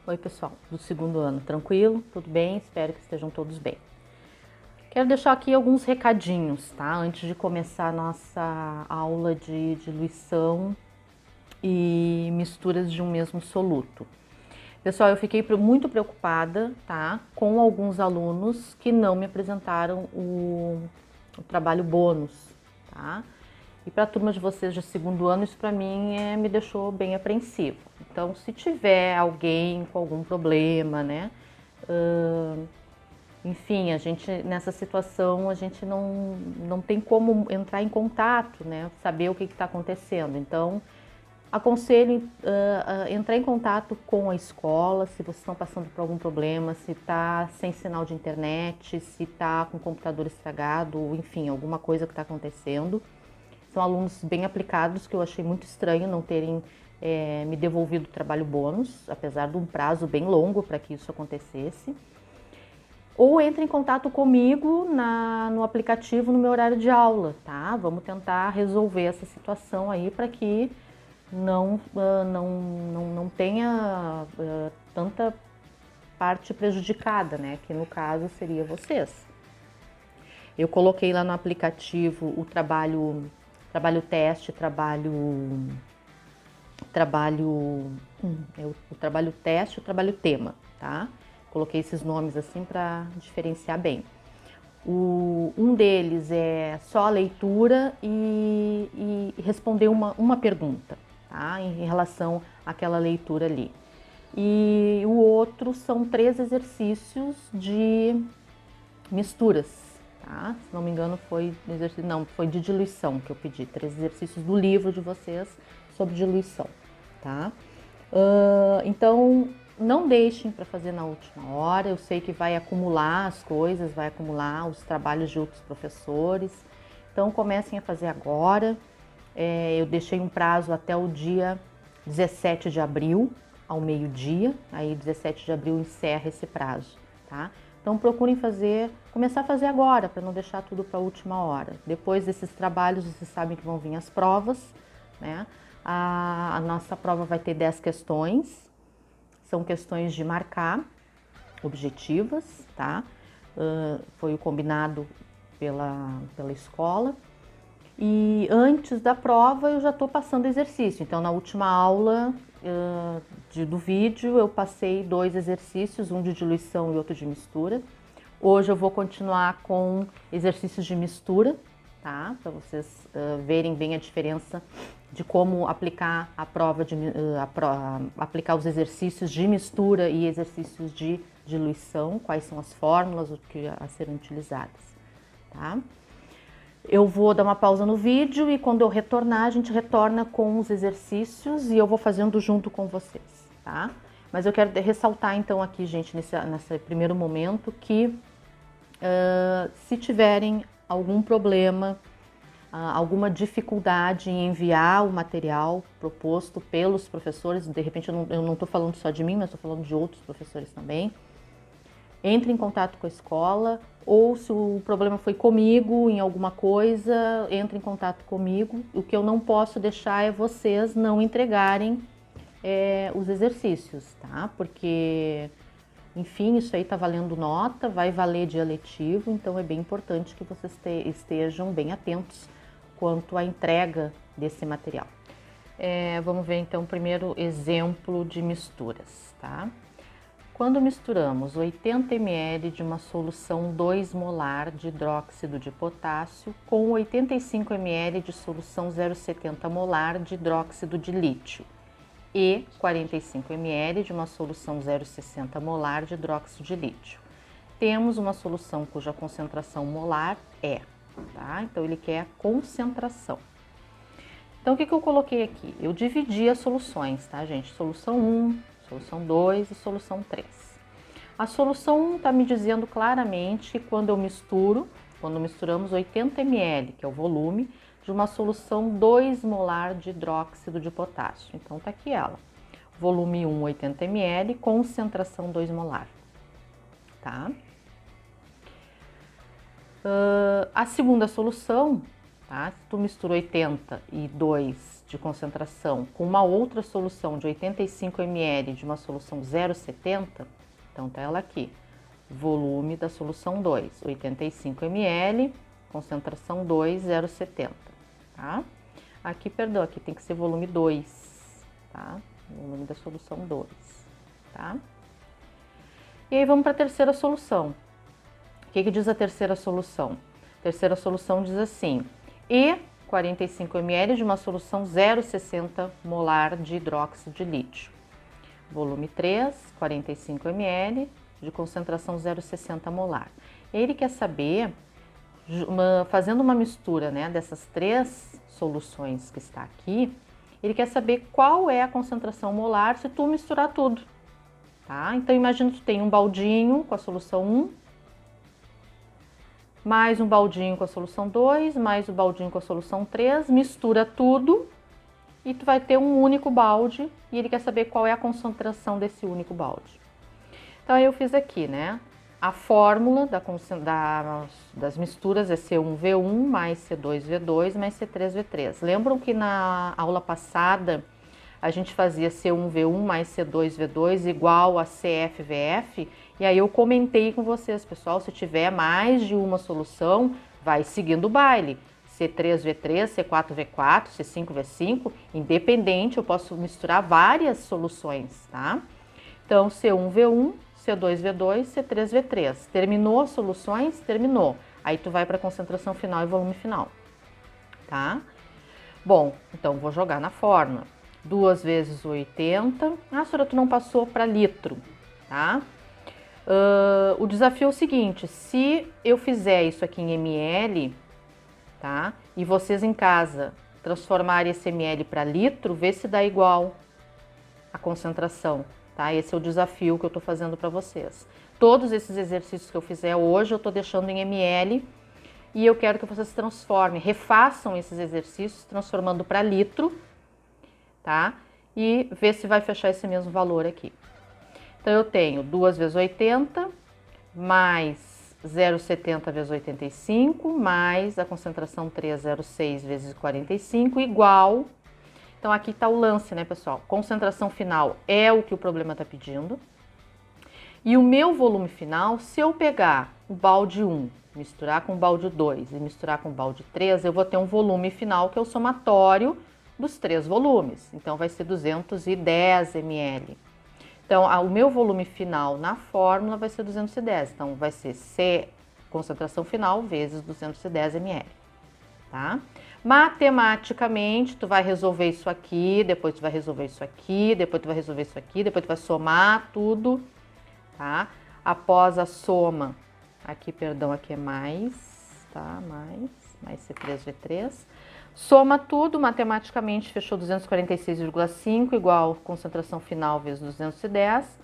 Oi, pessoal do segundo ano, tranquilo? Tudo bem? Espero que estejam todos bem. Quero deixar aqui alguns recadinhos, tá? Antes de começar a nossa aula de diluição e misturas de um mesmo soluto. Pessoal, eu fiquei muito preocupada, tá? Com alguns alunos que não me apresentaram o trabalho bônus, tá? E para a turma de vocês de segundo ano, isso para mim me deixou bem apreensivo. Então, se tiver alguém com algum problema, né? Enfim, a gente nessa situação a gente não tem como entrar em contato, né? Saber o que está acontecendo. Então, aconselho entrar em contato com a escola, se vocês estão passando por algum problema, se está sem sinal de internet, se está com o computador estragado, enfim, alguma coisa que está acontecendo. São alunos bem aplicados, que eu achei muito estranho não terem me devolvido o trabalho bônus, apesar de um prazo bem longo para que isso acontecesse. Ou entre em contato comigo no aplicativo no meu horário de aula, tá? Vamos tentar resolver essa situação aí para que não tenha tanta parte prejudicada, né? Que no caso seria vocês. Eu coloquei lá no aplicativo o trabalho teste, o trabalho teste, o trabalho tema, tá? Coloquei esses nomes assim para diferenciar bem. Um deles é só a leitura e responder uma pergunta, tá? Em relação àquela leitura ali. E o outro são 3 exercícios de misturas, tá? Se não me engano foi de diluição que eu pedi, 3 exercícios do livro de vocês sobre diluição, tá? Então, não deixem para fazer na última hora. Eu sei que vai acumular as coisas, vai acumular os trabalhos de outros professores. Então, comecem a fazer agora. Eu deixei um prazo até o dia 17 de abril, ao meio-dia. Aí, 17 de abril encerra esse prazo, tá? Então, procurem começar a fazer agora, para não deixar tudo para a última hora. Depois desses trabalhos, vocês sabem que vão vir as provas, né? A nossa prova vai ter 10 questões, são questões de marcar, objetivas, tá? Foi o combinado pela escola. E antes da prova eu já estou passando exercício, então na última aula do vídeo eu passei 2 exercícios, um de diluição e outro de mistura. Hoje eu vou continuar com exercícios de mistura, tá? Para vocês verem bem a diferença de como aplicar aplicar os exercícios de mistura e exercícios de diluição, quais são as fórmulas a serem utilizadas, tá? Eu vou dar uma pausa no vídeo e quando eu retornar, a gente retorna com os exercícios e eu vou fazendo junto com vocês, tá? Mas eu quero ressaltar então aqui, gente, nesse primeiro momento, que se tiverem algum problema, alguma dificuldade em enviar o material proposto pelos professores, de repente eu não estou falando só de mim, mas estou falando de outros professores também, entre em contato com a escola, ou se o problema foi comigo em alguma coisa, entre em contato comigo. O que eu não posso deixar é vocês não entregarem os exercícios, tá? Porque, enfim, isso aí tá valendo nota, vai valer dia letivo, então é bem importante que vocês estejam bem atentos quanto à entrega desse material. Vamos ver então o primeiro exemplo de misturas, tá? Quando misturamos 80 ml de uma solução 2 molar de hidróxido de potássio com 85 ml de solução 0,70 molar de hidróxido de lítio e 45 ml de uma solução 0,60 molar de hidróxido de lítio, temos uma solução cuja concentração molar tá? Então ele quer a concentração. Então o que eu coloquei aqui? Eu dividi as soluções, tá, gente? Solução 1, solução 2 e solução 3. A solução 1 está me dizendo claramente que quando misturamos 80 ml, que é o volume, de uma solução 2 molar de hidróxido de potássio. Então tá aqui ela. Volume 1, 80 ml, concentração 2 molar. Tá? A segunda solução tá? Se tu mistura 82 de concentração com uma outra solução de 85 ml de uma solução 0,70, então tá ela aqui, volume da solução 2, 85 ml, concentração 2, 0,70, tá? Aqui, perdão, aqui tem que ser volume 2, tá? Volume da solução 2, tá? E aí vamos para a terceira solução. O que diz a terceira solução? A terceira solução diz assim: e 45 ml de uma solução 0,60 molar de hidróxido de lítio. Volume 3, 45 ml de concentração 0,60 molar. Ele quer saber, fazendo uma mistura, né, dessas três soluções que está aqui, ele quer saber qual é a concentração molar se tu misturar tudo. Tá? Então, imagina que tu tem um baldinho com a solução 1, mais um baldinho com a solução 2, mais o baldinho com a solução 3, mistura tudo e tu vai ter um único balde e ele quer saber qual é a concentração desse único balde. Então, eu fiz aqui, né? A fórmula das misturas é C1V1 mais C2V2 mais C3V3. Lembram que na aula passada a gente fazia C1V1 mais C2V2 igual a CFVF, e aí eu comentei com vocês, pessoal, se tiver mais de uma solução, vai seguindo o baile. C3V3, C4V4, C5V5, independente, eu posso misturar várias soluções, tá? Então, C1V1, C2V2, C3V3. Terminou as soluções? Terminou. Aí tu vai para a concentração final e volume final, tá? Bom, então vou jogar na fórmula. 2 vezes 80. Ah, senhora, tu não passou para litro, tá? O desafio é o seguinte: se eu fizer isso aqui em ml, tá? E vocês em casa transformarem esse ml para litro, vê se dá igual a concentração, tá? Esse é o desafio que eu tô fazendo para vocês. Todos esses exercícios que eu fizer hoje, eu tô deixando em ml e eu quero que vocês transformem, refaçam esses exercícios transformando para litro, tá? E ver se vai fechar esse mesmo valor aqui. Então, eu tenho 2 vezes 80, mais 0,70 vezes 85, mais a concentração 3,06 vezes 45, igual. Então, aqui está o lance, né, pessoal? Concentração final é o que o problema está pedindo. E o meu volume final, se eu pegar o balde 1, misturar com o balde 2 e misturar com o balde 3, eu vou ter um volume final que é o somatório dos três volumes. Então, vai ser 210 ml. Então, o meu volume final na fórmula vai ser 210. Então, vai ser C, concentração final, vezes 210 ml, tá? Matematicamente, tu vai resolver isso aqui, depois tu vai resolver isso aqui, depois tu vai resolver isso aqui, depois tu vai somar tudo, tá? Após a soma, aqui, perdão, aqui é mais, tá? Mais C3V3. Soma tudo, matematicamente fechou 246,5 igual concentração final vezes 210.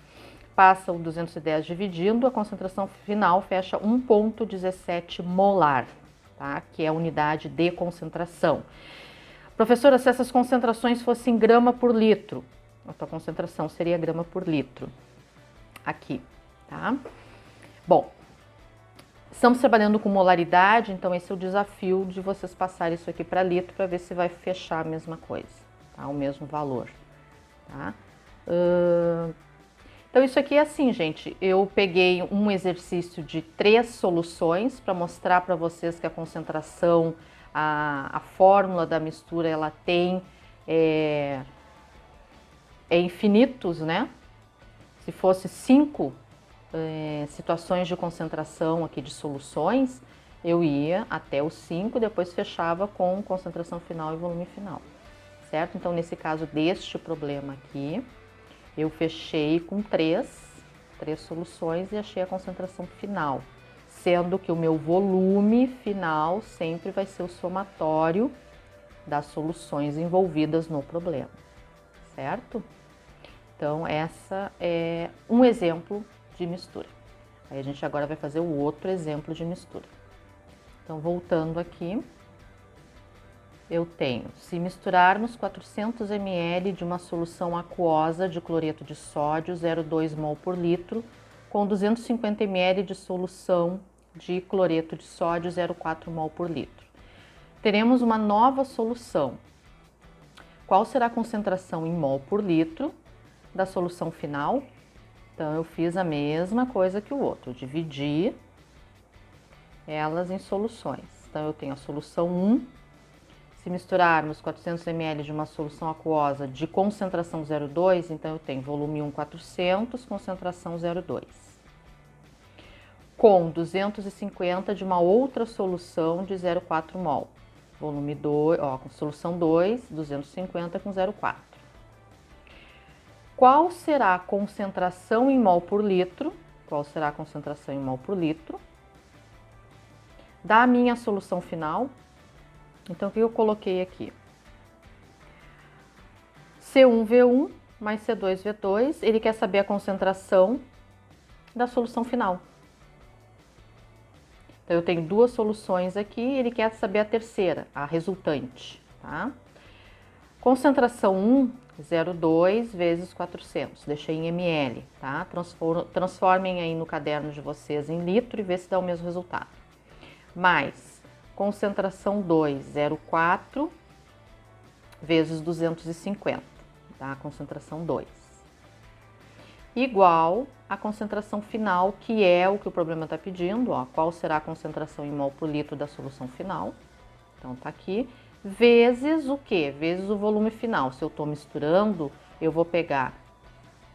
Passa o 210 dividindo, a concentração final fecha 1,17 molar, tá? Que é a unidade de concentração. Professora, se essas concentrações fossem grama por litro, a tua concentração seria grama por litro. Aqui, tá? Bom, estamos trabalhando com molaridade, então esse é o desafio de vocês passarem isso aqui para litro para ver se vai fechar a mesma coisa, tá? O mesmo valor, tá? Então isso aqui é assim, gente, eu peguei um exercício de 3 soluções para mostrar para vocês que a concentração, a fórmula da mistura, ela tem infinitos, né? Se fosse 5 situações de concentração aqui de soluções, eu ia até os 5, depois fechava com concentração final e volume final, certo? Então, nesse caso deste problema aqui, eu fechei com 3 soluções e achei a concentração final, sendo que o meu volume final sempre vai ser o somatório das soluções envolvidas no problema, certo? Então, essa é um exemplo de mistura. Aí a gente agora vai fazer o outro exemplo de mistura. Então, voltando aqui, eu tenho, se misturarmos 400 ml de uma solução aquosa de cloreto de sódio 0,2 mol por litro com 250 ml de solução de cloreto de sódio 0,4 mol por litro. teremos uma nova solução. Qual será a concentração em mol por litro da solução final? Então, eu fiz a mesma coisa que o outro, eu dividi elas em soluções. Então, eu tenho a solução 1, se misturarmos 400 ml de uma solução aquosa de concentração 0,2, então eu tenho volume 1, 400, concentração 0,2. Com 250 de uma outra solução de 0,4 mol. Volume 2, ó, com solução 2, 250 com 0,4. Qual será a concentração em mol por litro? Qual será a concentração em mol por litro da minha solução final? Então, o que eu coloquei aqui? C1V1 mais C2V2, ele quer saber a concentração da solução final. Então, eu tenho duas soluções aqui, ele quer saber a terceira, a resultante, tá? Concentração 1, 0,2 vezes 400, deixei em ml, tá? Transformem aí no caderno de vocês em litro e vê se dá o mesmo resultado. Mais concentração 2, 0,4 vezes 250, tá? Concentração 2. Igual a concentração final, que é o que o problema está pedindo, ó. Qual será a concentração em mol por litro da solução final? Então, tá aqui. Vezes o quê? Vezes o volume final. Se eu estou misturando, eu vou pegar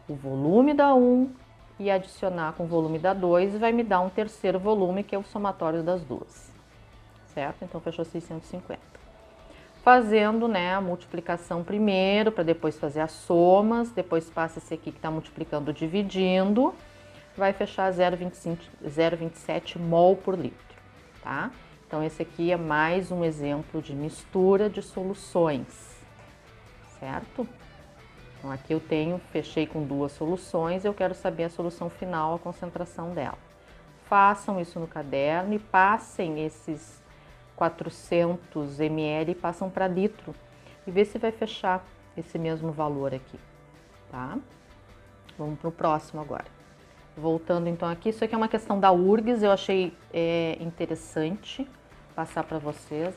o volume da 1 e adicionar com o volume da 2 e vai me dar um terceiro volume, que é o somatório das duas. Certo? Então, fechou 650. Fazendo, né, a multiplicação primeiro, para depois fazer as somas, depois passa esse aqui que está multiplicando, dividindo, vai fechar 0,27 mol por litro, tá? Então, esse aqui é mais um exemplo de mistura de soluções, certo? Então, aqui eu fechei com duas soluções, eu quero saber a solução final, a concentração dela. Façam isso no caderno e passem esses 400 ml e passam para litro e vê se vai fechar esse mesmo valor aqui, tá? Vamos para o próximo agora. Voltando então aqui, isso aqui é uma questão da URGS, eu achei interessante passar para vocês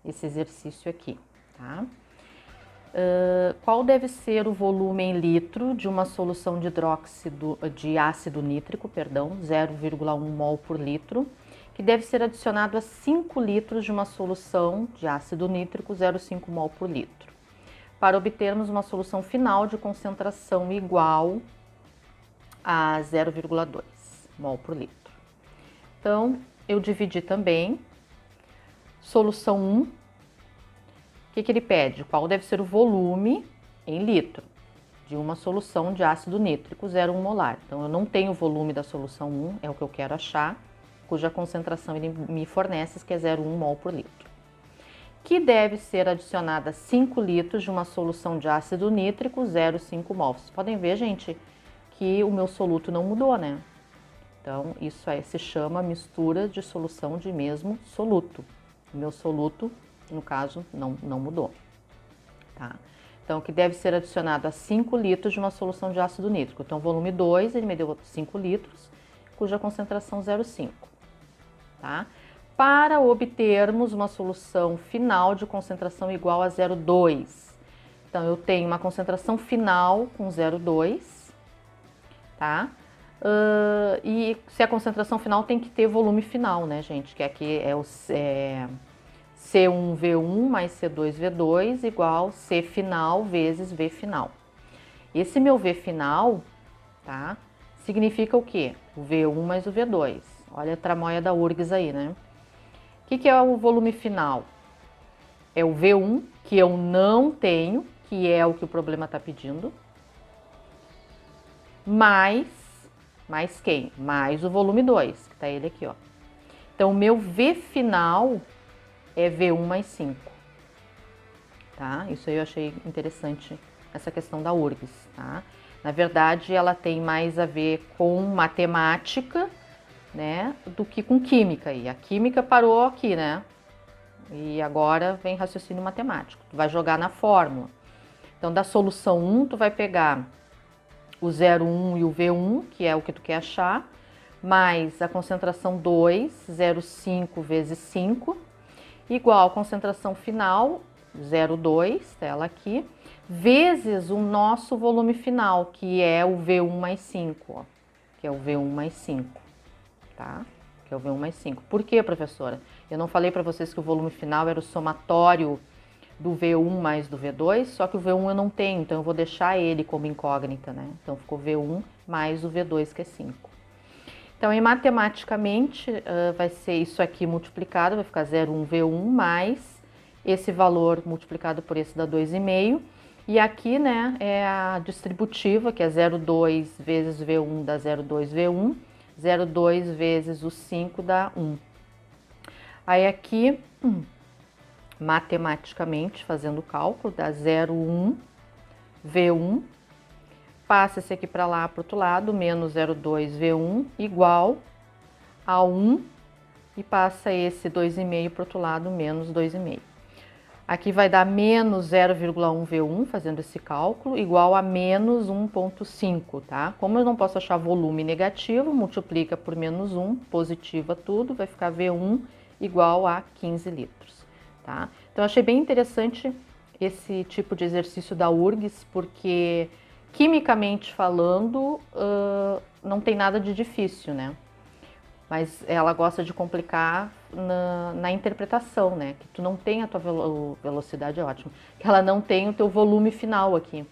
esse exercício aqui, tá? Qual deve ser o volume em litro de uma solução de ácido nítrico, 0,1 mol por litro, que deve ser adicionado a 5 litros de uma solução de ácido nítrico, 0,5 mol por litro, para obtermos uma solução final de concentração igual a 0,2 mol por litro. Então, eu dividi também. Solução 1, o que ele pede? Qual deve ser o volume em litro de uma solução de ácido nítrico 0,1 molar. Então, eu não tenho o volume da solução 1, é o que eu quero achar, cuja concentração ele me fornece, que é 0,1 mol por litro. Que deve ser adicionada 5 litros de uma solução de ácido nítrico 0,5 mol. Vocês podem ver, gente, que o meu soluto não mudou, né? Então, isso aí se chama mistura de solução de mesmo soluto. O meu soluto, no caso, não mudou, tá? Então, que deve ser adicionado a 5 litros de uma solução de ácido nítrico. Então, volume 2, ele me deu 5 litros, cuja concentração 0,5, tá? Para obtermos uma solução final de concentração igual a 0,2. Então, eu tenho uma concentração final com 0,2, tá? E se a concentração final tem que ter volume final, né, gente? Que aqui é o C1V1 mais C2V2 igual C final vezes V final. Esse meu V final, tá? Significa o quê? O V1 mais o V2. Olha a tramóia da URGS aí, né? O que é o volume final? É o V1, que eu não tenho, que é o que o problema está pedindo, mais quem? Mais o volume 2, que tá ele aqui, ó. Então, o meu V final é V1 mais 5, tá? Isso aí eu achei interessante, essa questão da URGS, tá? Na verdade, ela tem mais a ver com matemática, né, do que com química. E a química parou aqui, né? E agora vem raciocínio matemático. Tu vai jogar na fórmula. Então, da solução 1, tu vai pegar o 0,1 e o V1, que é o que tu quer achar, mais a concentração 2, 0,5 vezes 5, igual concentração final, 0,2, ela aqui, vezes o nosso volume final, que é o V1 mais 5, ó, que é o V1 mais 5, tá? Que é o V1 mais 5. Por quê, professora? Eu não falei para vocês que o volume final era o somatório do V1 mais do V2, só que o V1 eu não tenho, então eu vou deixar ele como incógnita, né? Então ficou V1 mais o V2, que é 5. Então, matematicamente, vai ser isso aqui multiplicado, vai ficar 0,1 V1 mais esse valor multiplicado por esse dá 2,5. E aqui, né, é a distributiva, que é 0,2 vezes V1 dá 0,2 V1, 0,2 vezes o 5 dá 1. Aí aqui, matematicamente, fazendo o cálculo, dá 0,1 V1, passa esse aqui para lá, para o outro lado, menos 0,2 V1 igual a 1, e passa esse 2,5 para o outro lado, menos 2,5. Aqui vai dar menos 0,1 V1, fazendo esse cálculo, igual a menos 1,5, tá? Como eu não posso achar volume negativo, multiplica por menos 1, positiva tudo, vai ficar V1 igual a 15 litros, tá? Então, eu achei bem interessante esse tipo de exercício da URGS, porque, quimicamente falando, não tem nada de difícil, né? Mas ela gosta de complicar na interpretação, né? Que tu não tem a tua velocidade, é ótimo, que ela não tem o teu volume final aqui,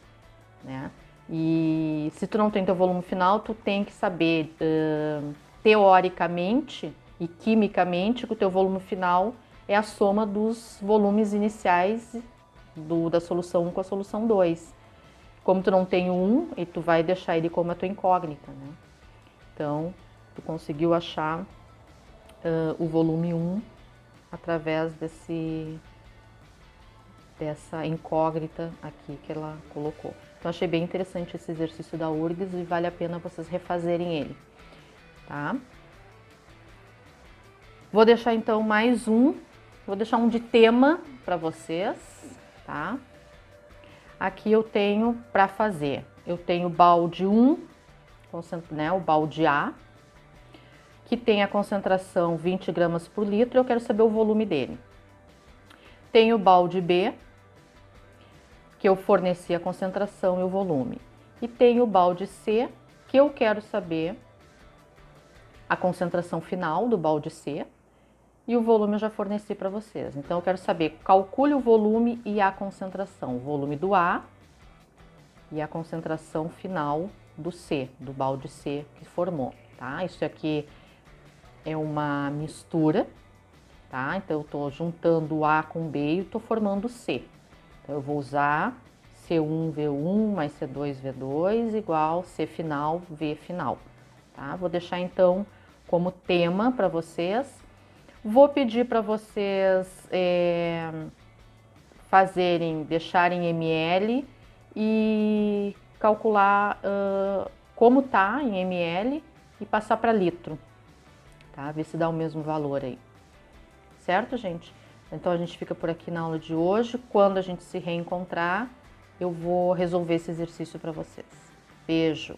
né? E se tu não tem teu volume final, tu tem que saber, teoricamente e quimicamente, que o teu volume final é a soma dos volumes iniciais da solução 1 com a solução 2. Como tu não tem o 1, e tu vai deixar ele como a tua incógnita, né? Então, tu conseguiu achar o volume 1 através dessa incógnita aqui que ela colocou. Então, achei bem interessante esse exercício da URGS e vale a pena vocês refazerem ele, tá? Vou deixar então mais um, vou deixar um de tema para vocês, tá? Aqui eu tenho para fazer, eu tenho balde 1, né, o balde A, que tem a concentração 20 gramas por litro, eu quero saber o volume dele. Tem o balde B, que eu forneci a concentração e o volume. E tem o balde C, que eu quero saber a concentração final do balde C, e o volume eu já forneci para vocês. Então, eu quero saber, calcule o volume e a concentração. O volume do A e a concentração final do C, do balde C que formou, tá? Isso aqui é uma mistura, tá? Então, eu tô juntando o A com B e tô formando o C. Então, eu vou usar C1V1 mais C2V2 igual C final V final, tá? Vou deixar, então, como tema para vocês. Vou pedir para vocês deixarem ml e calcular como tá em ml e passar para litro, tá? Ver se dá o mesmo valor aí. Certo, gente? Então, a gente fica por aqui na aula de hoje. Quando a gente se reencontrar, eu vou resolver esse exercício para vocês. Beijo!